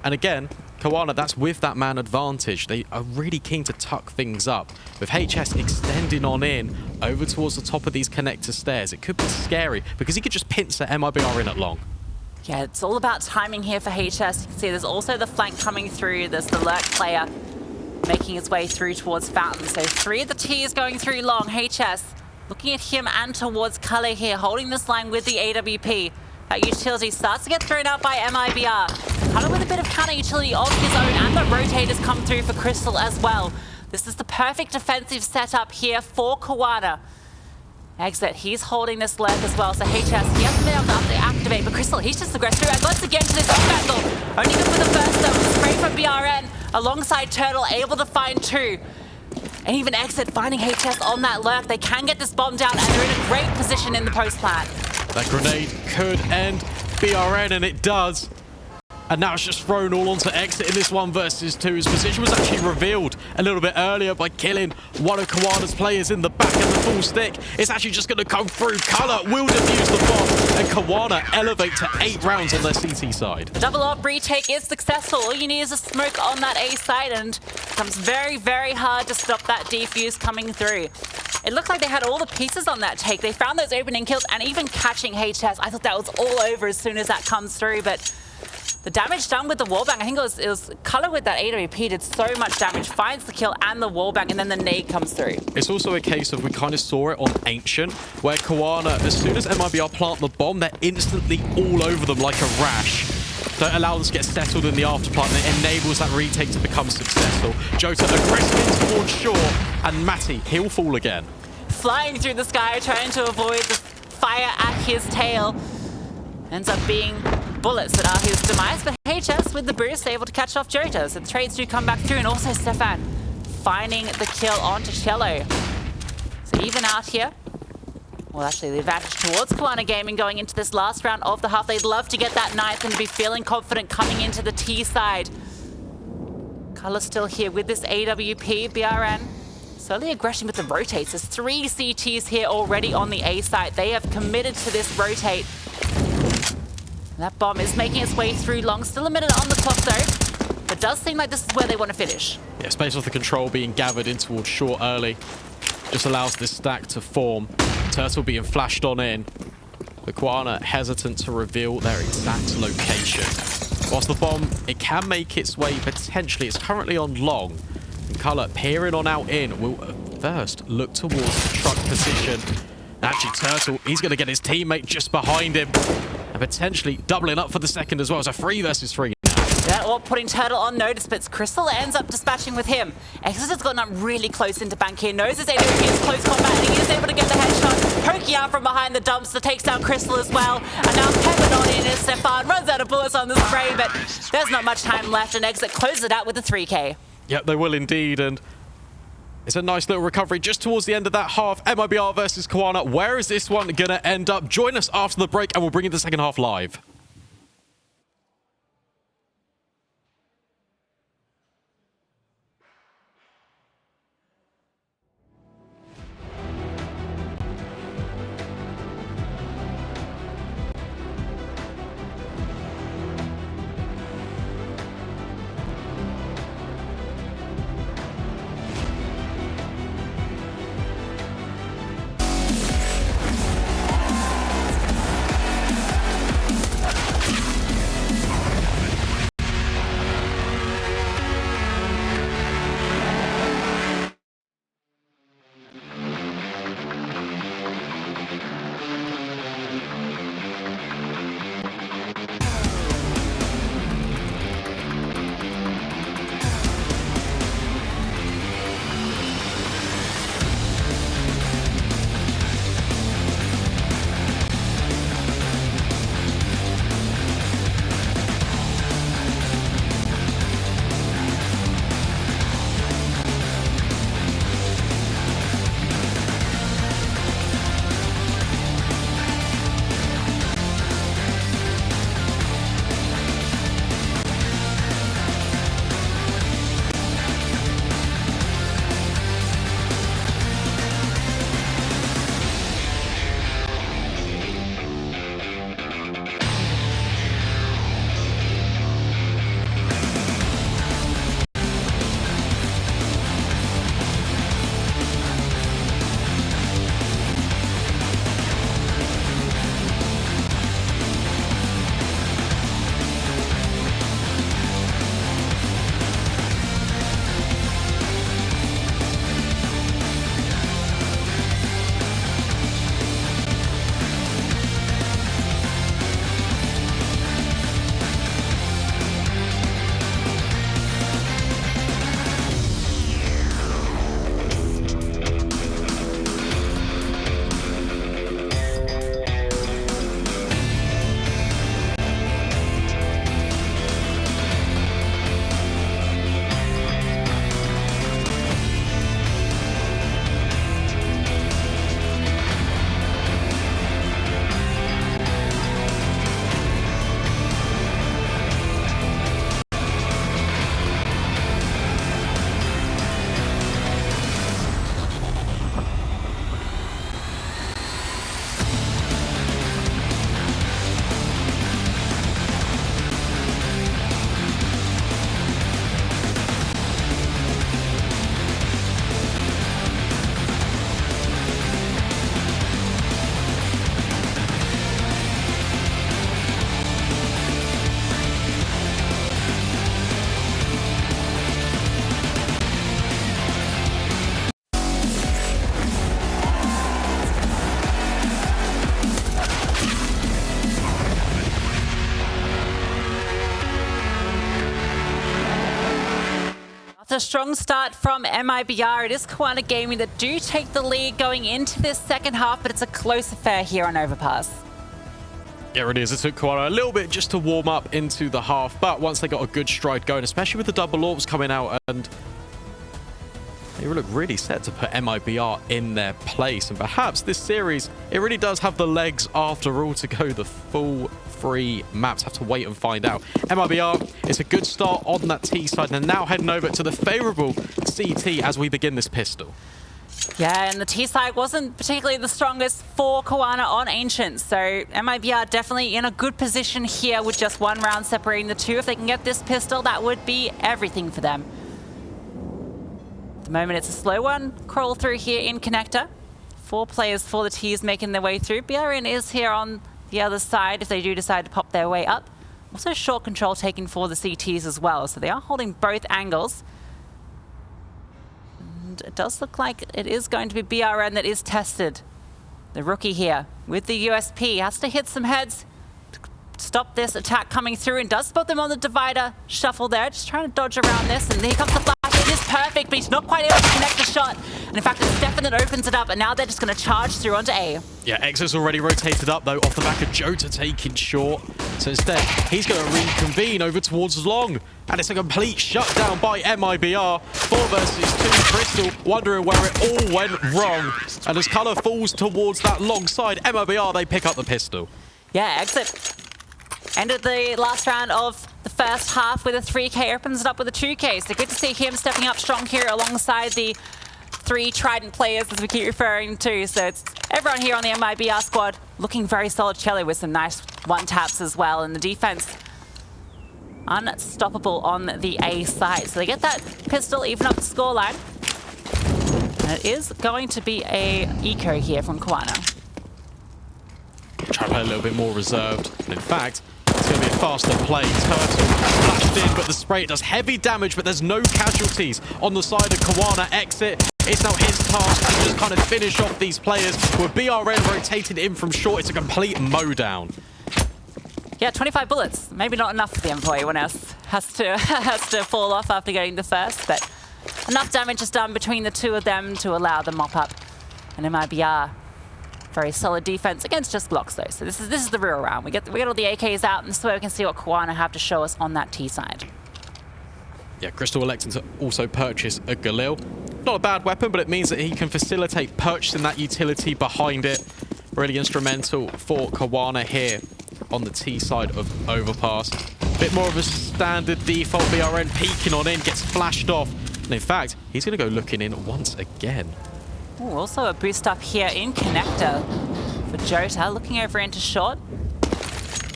And again, cowana, that's with that man advantage. They are really keen to tuck things up. With HS extending on in over towards the top of these connector stairs, it could be scary because he could just pincer MIBR in at long. Yeah, it's all about timing here for HS. You can see there's also the flank coming through. There's the lurk player making his way through towards Fountain. So 3 of the T's going through long. HS looking at him and towards Cully here, holding this line with the AWP. That utility starts to get thrown out by MIBR. Kind of with a bit of counter utility of his own, and the rotators come through for Crystal as well. This is the perfect defensive setup here for cowana. Exit, he's holding this lurk as well, so HS, he hasn't been able to activate, but Crystal, he's just aggressed through and once again to this off angle. Only good for the first though, with a spray from BRN, alongside Turtle, able to find 2. And even Exit finding HS on that lurk. They can get this bomb down, and they're in a great position in the post plant. That grenade could end BRN, and it does. And now it's just thrown all onto Exit in this 1 versus 2. His position was actually revealed a little bit earlier by killing one of kawana's players in the back of the full stick. It's actually just going to come through. Color will defuse the bomb, and kawana elevate to 8 rounds on their CT side. The double off retake is successful. All you need is a smoke on that A side, and it becomes very, very hard to stop that defuse coming through. It looked like they had all the pieces on that take. They found those opening kills and even catching HS. I thought that was all over as soon as that comes through, but the damage done with the wallbang, I think it was Color with that AWP did so much damage, finds the kill and the wallbang, and then the nade comes through. It's also a case of, we kind of saw it on Ancient, where kawana, as soon as MIBR plant the bomb, they're instantly all over them like a rash. Don't allow them to get settled in the afterplant, and it enables that retake to become successful. Jota aggressive in towards shore, and Matty, he'll fall again. Flying through the sky, trying to avoid the fire at his tail. Ends up being bullets that are his demise, but HS with the boost able to catch off Jota. So the trades do come back through, and also Stefan finding the kill onto Cello. So even out here. Well, actually the advantage towards Cowana Gaming going into this last round of the half. They'd love to get that 9th and to be feeling confident coming into the T side. Color still here with this AWP, BRN. Slowly aggression with the rotates. There's 3 CTs here already on the A side. They have committed to this rotate. That bomb is making its way through long. Still a minute on the clock though. It does seem like this is where they want to finish. Yeah, space off the control being gathered in towards short early. Just allows this stack to form. Turtle being flashed on in. The Cowana hesitant to reveal their exact location. Whilst the bomb, it can make its way potentially. It's currently on long. And Color peering on out in will first look towards the truck position. Actually, Turtle, he's going to get his teammate just behind him. And potentially doubling up for the second as well. It's a 3 versus 3 now. Yeah, or putting Turtle on notice, but Crystal ends up dispatching with him. Exit has gotten up really close into bank here. Knows his AWP is close combat, and he is able to get the headshot. Poking out from behind the dumpster, takes down Crystal as well. And now peppered on in as Stefan runs out of bullets on the spray, but there's not much time left, and Exit closes it out with a 3K. Yep, they will indeed, and it's a nice little recovery just towards the end of that half. MIBR versus Cowana. Where is this one going to end up? Join us after the break, and we'll bring you the second half live. a strong start from MIBR. It is cowana Gaming that do take the lead going into this second half, but it's a close affair here on Overpass. Yeah, it is. It took cowana a little bit just to warm up into the half, but once they got a good stride going, especially with the double orbs coming out, and they look really set to put MIBR in their place. And perhaps this series, it really does have the legs after all to go the full 3 maps. Have to wait and find out. MIBR, it's a good start on that T side, and now heading over to the favorable CT as we begin this pistol. Yeah, and the T side wasn't particularly the strongest for cowana on Ancient, so MIBR definitely in a good position here with just 1 round separating the two. If they can get this pistol, that would be everything for them. At the moment, it's a slow one. Crawl through here in Connector. 4 players for the T's making their way through. BRN is here on the other side if they do decide to pop their way up. Also short control taken for the CTs as well, so they are holding both angles. And it does look like it is going to be BRN that is tested. The rookie here with the USP has to hit some heads to stop this attack coming through, and does spot them on the divider. Shuffle there, just trying to dodge around this, and here comes the flash. It is perfect, but he's not quite able to connect the shot. And in fact, it's Stefan that opens it up, and now they're just going to charge through onto A. Yeah, Exit's already rotated up, though, off the back of Jota taking short. So instead, he's going to reconvene over towards Long. And it's a complete shutdown by MIBR. 4 versus 2. Crystal wondering where it all went wrong. And as Color falls towards that long side, MIBR, they pick up the pistol. Yeah, Exit ended the last round of the first half with a 3K, opens it up with a 2K. So good to see him stepping up strong here alongside the 3 Trident players, as we keep referring to. So it's everyone here on the MIBR squad looking very solid. Cello with some nice one-taps as well. And the defense unstoppable on the A side. So they get that pistol, even up the scoreline. And it is going to be a eco here from cowana. Try to play a little bit more reserved. And in fact, it's going to be a faster play. Turtle flashed in, but the spray does heavy damage, but there's no casualties on the side of cowana. Exit, it's now his task to just kind of finish off these players. With BRN rotated in from short, it's a complete mow-down. Yeah, 25 bullets. Maybe not enough for the employee. One else has to fall off after getting the first, but enough damage is done between the two of them to allow the mop-up. And MIBR, very solid defense against just Glocks, though. So this is the real round. We get all the AKs out, and so we can see what cowana have to show us on that T side. Yeah, Crystal electing to also purchase a Galil. Not a bad weapon, but it means that he can facilitate purchasing that utility behind it. Really instrumental for cowana here on the T side of Overpass. Bit more of a standard default. BRN peeking on in, gets flashed off. And in fact, he's going to go looking in once again. Ooh, also a boost up here in Connector for Jota, looking over into short.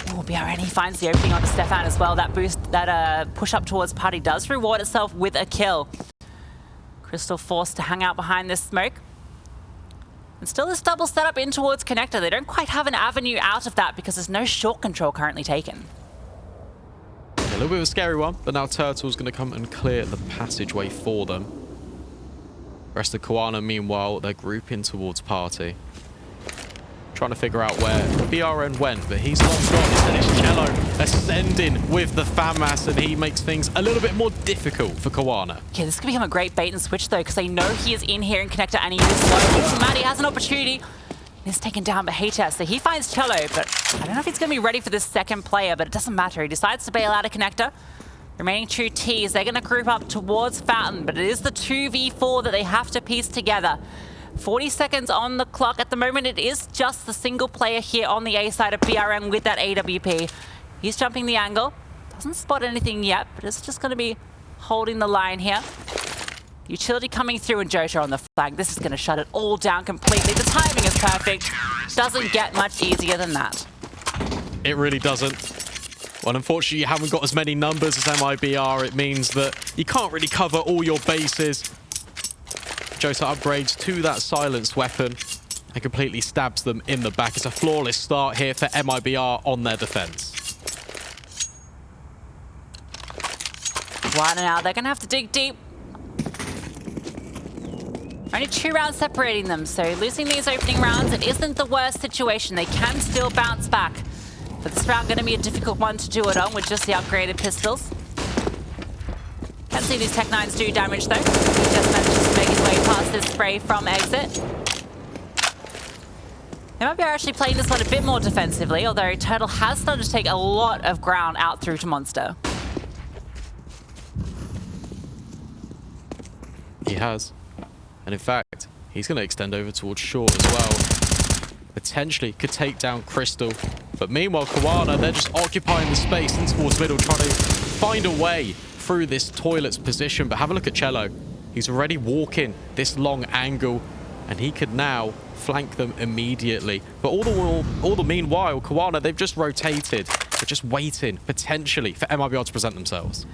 Oh, BRN, he finds the opening onto Stefan as well. That boost, that push up towards Putty does reward itself with a kill. Crystal forced to hang out behind this smoke. And still this double setup in towards Connector. They don't quite have an avenue out of that because there's no short control currently taken. Yeah, a little bit of a scary one, but now Turtle's going to come and clear the passageway for them. Rest of cowana, meanwhile, they're grouping towards Party. Trying to figure out where BRN went, but he's long gone. Instead it's Cello ascending with the FAMAS, and he makes things a little bit more difficult for cowana. Yeah, this could become a great bait and switch, though, because they know he is in here in Connector and he is slow. Oh, Maddie has an opportunity. He's taken down by Hater, so he finds Cello, but I don't know if he's going to be ready for this second player, but it doesn't matter. He decides to bail out of Connector. Remaining 2 Ts, they're going to group up towards Fountain, but it is the 2v4 that they have to piece together. 40 seconds on the clock. At the moment, it is just the single player here on the A side of BRN with that AWP. He's jumping the angle. Doesn't spot anything yet, but it's just going to be holding the line here. Utility coming through and Jota on the flank. This is going to shut it all down completely. The timing is perfect. Doesn't get much easier than that. It really doesn't. Well, unfortunately, you haven't got as many numbers as MIBR. It means that you can't really cover all your bases. Jota upgrades to that silenced weapon and completely stabs them in the back. It's a flawless start here for MIBR on their defense. One now, they're going to have to dig deep. Only 2 rounds separating them, so losing these opening rounds, it isn't the worst situation. They can still bounce back. But this round going to be a difficult one to do it on with just the upgraded pistols. Can see these Tech-9s do damage though. He just manages to make his way past this spray from exit. They might be actually playing this one a bit more defensively, although Turtle has started to take a lot of ground out through to Monster. He has. And in fact, he's going to extend over towards short as well. Potentially could take down Crystal. But meanwhile, cowana, they're just occupying the space in towards middle, trying to find a way through this toilet's position. But have a look at Cello. He's already walking this long angle, and he could now flank them immediately. But all the meanwhile, cowana, they've just rotated. They're just waiting, potentially, for MIBR to present themselves.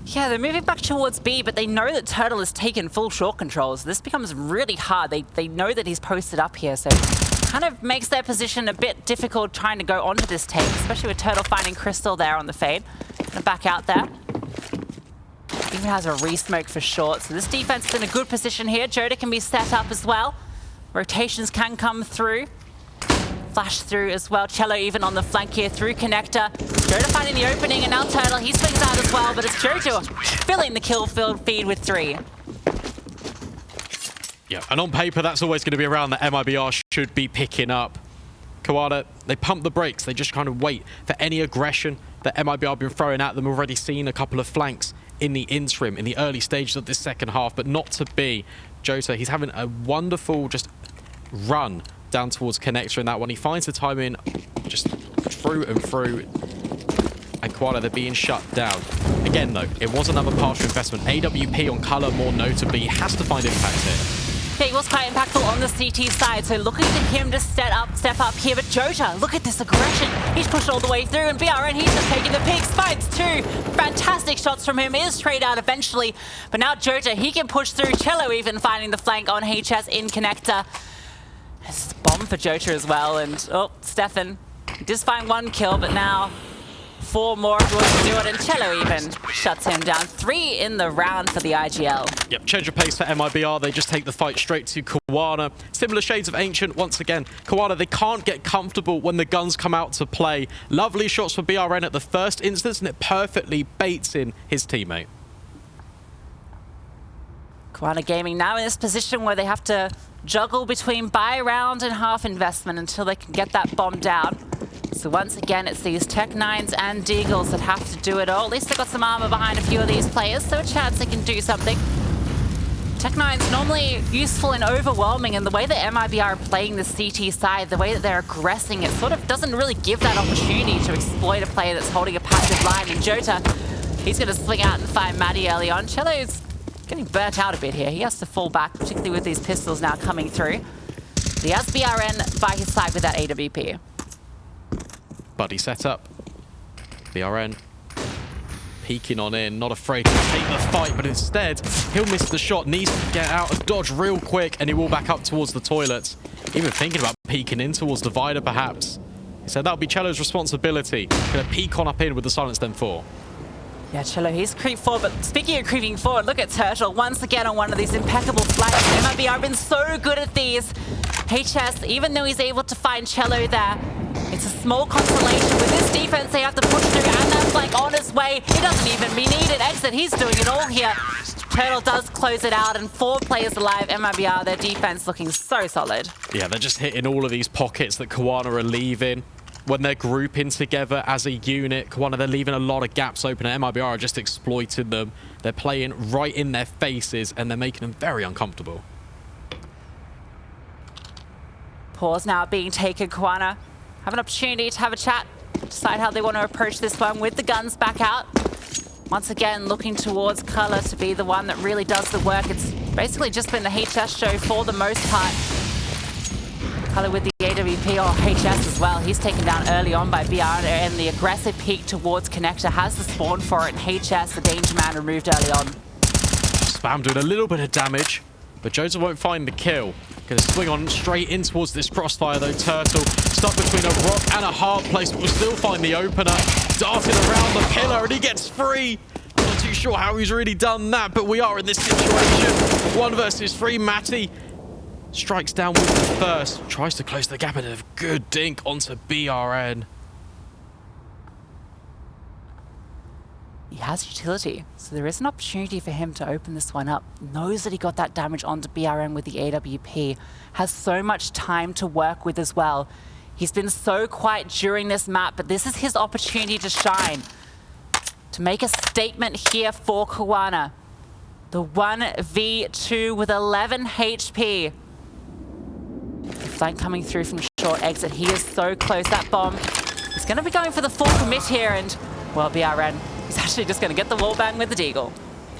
Yeah, they're moving back towards B, but they know that Turtle has taken full short control, so this becomes really hard. They know that he's posted up here, so kind of makes their position a bit difficult trying to go onto this take, especially with Turtle finding Crystal there on the fade. Gonna back out there. Even has a re-smoke for short, so this defense is in a good position here. Jota can be set up as well. Rotations can come through. Flash through as well. Cello even on the flank here through connector. Jota finding the opening, and now Turtle, he swings out as well, but it's Jota filling the kill feed with 3. Yeah, and on paper, that's always going to be around that MIBR should be picking up. cowana, they pump the brakes. They just kind of wait for any aggression that MIBR have been throwing at them. Already seen a couple of flanks in the interim, in the early stages of this second half, but not to be. Jota, he's having a wonderful just run down towards connector in that one. He finds the timing just through and through. And cowana, they're being shut down. Again, though, it was another partial investment. AWP on Color, more notably, has to find impact here. Yeah, he was quite impactful on the CT side, so looking at him to step up here. But Jota, look at this aggression. He's pushed all the way through, and BRN, he's just taking the peaks. Finds 2 fantastic shots from him. Is trade out eventually, but now Jota, he can push through. Cello even finding the flank on HS in connector. It's a bomb for Jota as well, and oh, Stefan does find 1 kill, but now 4 more if he wants to do it, and Cello even shuts him down. 3 in the round for the IGL. Yep, change of pace for MIBR. They just take the fight straight to cowana. Similar shades of Ancient once again. cowana, they can't get comfortable when the guns come out to play. Lovely shots for BRN at the first instance, and it perfectly baits in his teammate. cowana Gaming now in this position where they have to juggle between buy round and half investment until they can get that bomb down. So once again, it's these Tech-9s and Deagles that have to do it all. At least they've got some armor behind a few of these players, so a chance they can do something. Tech-9's normally useful and overwhelming, and the way that MIBR are playing the CT side, the way that they're aggressing, it sort of doesn't really give that opportunity to exploit a player that's holding a passive line. And Jota, he's going to swing out and find Maddie early on. Cello's getting burnt out a bit here. He has to fall back, particularly with these pistols now coming through. He has BRN by his side with that AWP. Buddy set up. BRN peeking on in, not afraid to take the fight, but instead he'll miss the shot, needs to get out of dodge real quick, and he will back up towards the toilets. Even thinking about peeking in towards Divider perhaps. He said that'll be Cello's responsibility. Gonna peek on up in with the Silence Them 4. Yeah, Cello, he's creeped forward, but speaking of creeping forward, look at Turtle once again on one of these impeccable flanks. MIBR have been so good at these. HS, even though he's able to find Cello there, it's a small consolation. With this defense, they have to push through, and that flank on his way. It doesn't even be needed. Exit, he's doing it all here. Turtle does close it out, and 4 players alive. MIBR, their defense looking so solid. Yeah, they're just hitting all of these pockets that cowana are leaving. When they're grouping together as a unit, cowana, they're leaving a lot of gaps open, and MIBR are just exploiting them. They're playing right in their faces, and they're making them very uncomfortable. Pause now being taken. cowana have an opportunity to have a chat, decide how they want to approach this one with the guns back out. Once again, looking towards Color to be the one that really does the work. It's basically just been the HS show for the most part. Color with the AWP, or HS as well. He's taken down early on by BR, and the aggressive peek towards connector has the spawn for it, and HS, the danger man, removed early on. Spam doing a little bit of damage, but Jota won't find the kill. Gonna swing on straight in towards this crossfire though. Turtle stuck between a rock and a hard place, but will still find the opener. Darting around the pillar, and he gets free. Not too sure how he's really done that, but we are in this situation. 1 versus 3. Matty strikes down with the first. Tries to close the gap, and a good dink onto BRN. He has utility, so there is an opportunity for him to open this one up. Knows that he got that damage onto BRN with the AWP. Has so much time to work with as well. He's been so quiet during this map, but this is his opportunity to shine. To make a statement here for cowana. The 1v2 with 11 HP. Flank coming through from short exit. He is so close. That bomb is going to be going for the full commit here, and, well, BRN, he's actually just going to get the wall bang with the deagle.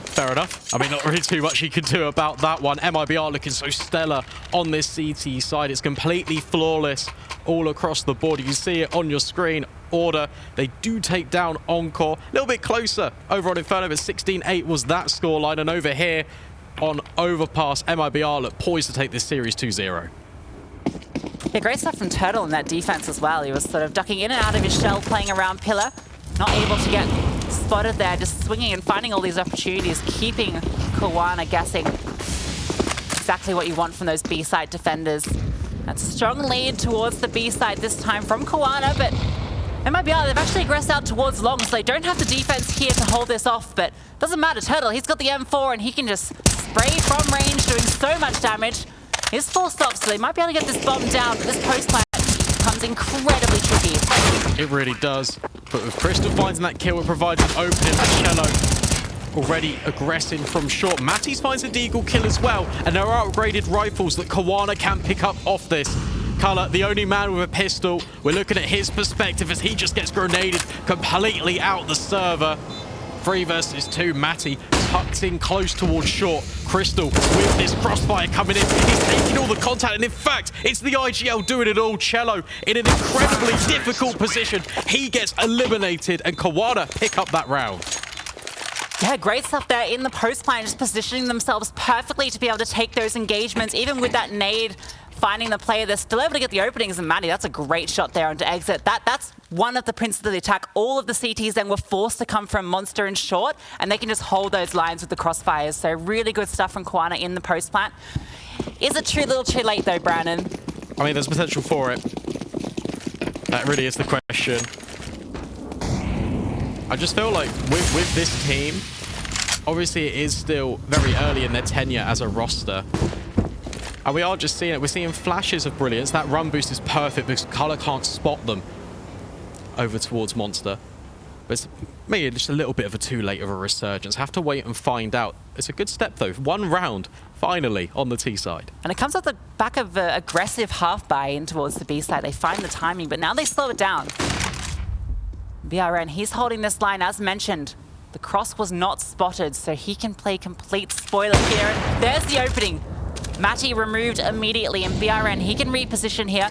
Fair enough. I mean, not really too much he can do about that one. MIBR looking so stellar on this CT side. It's completely flawless all across the board. You can see it on your screen. Order, they do take down Encore. A little bit closer over on Inferno, but 16-8 was that scoreline. And over here on Overpass, MIBR look poised to take this series 2-0. Yeah, great stuff from Turtle in that defense as well. He was sort of ducking in and out of his shell, playing around Pillar. Not able to get spotted there, just swinging and finding all these opportunities, keeping cowana guessing. Exactly what you want from those B-side defenders. That's a strong lead towards the B-side this time from cowana, but MIBR, they've actually aggressed out towards long, so they don't have the defense here to hold this off, but doesn't matter. Turtle, he's got the M4 and he can just spray from range, doing so much damage. Here's 4 stops, so they might be able to get this bomb down, but this post plant becomes incredibly tricky. It really does. But with Crystal finding that kill, it provides an opening for Cello. Already aggressing from short. Matties finds a deagle kill as well, and there are upgraded rifles that cowana can pick up off this. Color, the only man with a pistol. We're looking at his perspective as he just gets grenaded completely out the server. 3 versus 2. Matty tucked in close towards short. Crystal with this crossfire coming in. He's taking all the contact, and in fact, it's the IGL doing it all. Cello in an incredibly difficult position. He gets eliminated, and cowana pick up that round. Yeah, great stuff there in the post plant, just positioning themselves perfectly to be able to take those engagements, even with that nade. Finding the player, they're still able to get the openings, and Matty, that's a great shot there onto exit. That's one of the princes of the attack. All of the CTs then were forced to come from Monster and short, and they can just hold those lines with the crossfires. So really good stuff from cowana in the post plant. Is it too little too late though, Brandon? I mean, there's potential for it. That really is the question. I just feel like with this team, obviously it is still very early in their tenure as a roster. And we are just seeing it. We're seeing flashes of brilliance. That run boost is perfect because Color can't spot them over towards Monster. But it's maybe just a little bit of a too late of a resurgence. Have to wait and find out. It's a good step, though. 1 round, finally, on the T side. And it comes off the back of an aggressive half buy in towards the B side. They find the timing, but now they slow it down. BRN, he's holding this line, as mentioned. The cross was not spotted, so he can play complete spoiler here. And there's the opening. Matty removed immediately, and BRN, he can reposition here.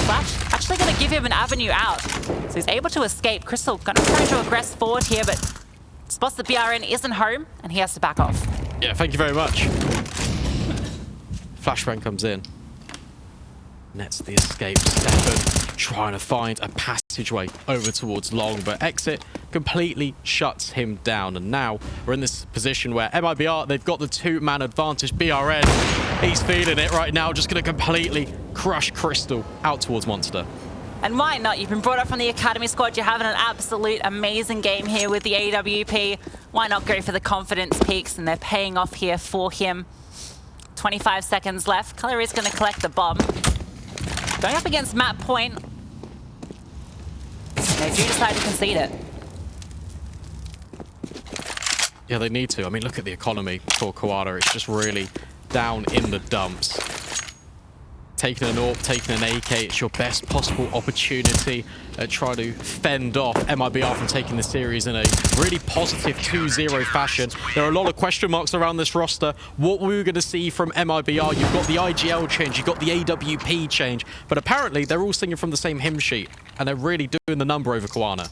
Flash actually going to give him an avenue out. So he's able to escape. Crystal going to try to aggress forward here, but spots that BRN isn't home, and he has to back off. Yeah, thank you very much. Flashbang comes in. Nets the escape. Stefan trying to find a passageway over towards long, but exit completely shuts him down. And now we're in this position where MIBR, they've got the 2-man advantage. BRN, he's feeling it right now, just going to completely crush Crystal out towards Monster. And why not? You've been brought up from the Academy squad. You're having an absolute amazing game here with the AWP. Why not go for the confidence peaks? And they're paying off here for him. 25 seconds left. Color is going to collect the bomb. Going up against Matt Point. They do decide to concede it. Yeah, they need to. I mean, look at the economy for cowana. It's just really down in the dumps. Taking an AWP, taking an AK, it's your best possible opportunity at trying to fend off MIBR from taking the series in a really positive 2-0 fashion. There are a lot of question marks around this roster. What we're going to see from MIBR, you've got the IGL change, you've got the AWP change, but apparently they're all singing from the same hymn sheet, and they're really doing the number over cowana.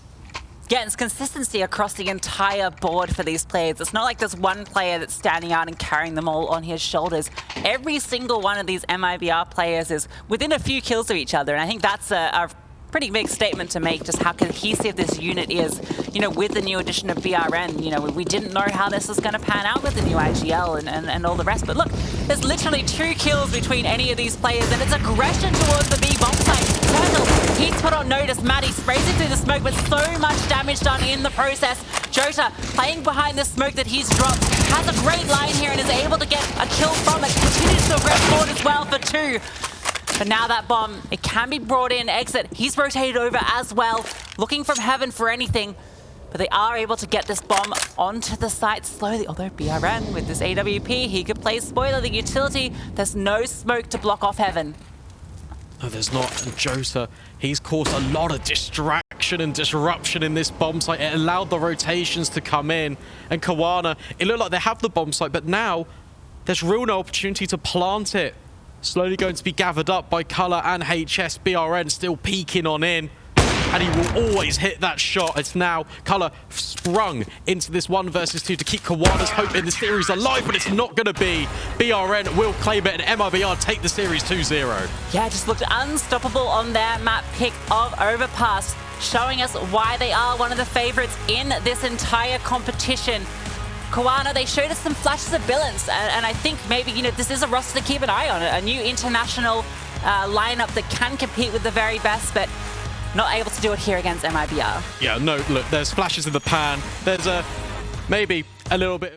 Yeah, it's consistency across the entire board for these players. It's not like there's one player that's standing out and carrying them all on his shoulders. Every single one of these MIBR players is within a few kills of each other, and I think that's a pretty big statement to make, just how cohesive this unit is. You know, with the new addition of BRN, you know, we didn't know how this was going to pan out with the new IGL and all the rest. But look, there's literally 2 kills between any of these players, and it's aggression towards the B bomb site. Turtle He's put on notice. Maddie sprays it through the smoke, but so much damage done in the process. Jota, playing behind the smoke that he's dropped, has a great line here and is able to get a kill from it. Continues to red forward as well for 2. But now that bomb, it can be brought in. Exit, he's rotated over as well, looking from heaven for anything. But they are able to get this bomb onto the site slowly. Although BRN with this AWP, he could play spoiler the utility. There's no smoke to block off heaven. No, there's not. And Jota, he's caused a lot of distraction and disruption in this bomb site. It allowed the rotations to come in. And cowana, it looked like they have the bomb site, but now there's real no opportunity to plant it. Slowly going to be gathered up by Color and HS. BRN still peeking on in. And he will always hit that shot. It's now Color sprung into this 1 versus 2 to keep Kawana's hope in the series alive, but it's not going to be. BRN will claim it, and MIBR take the series 2-0. Yeah, just looked unstoppable on their map pick of Overpass, showing us why they are one of the favorites in this entire competition. Cowana, they showed us some flashes of balance, and I think maybe, you know, this is a roster to keep an eye on, a new international lineup that can compete with the very best, but not able to do it here against MIBR. Yeah, no, look, there's flashes in the pan. There's maybe a little bit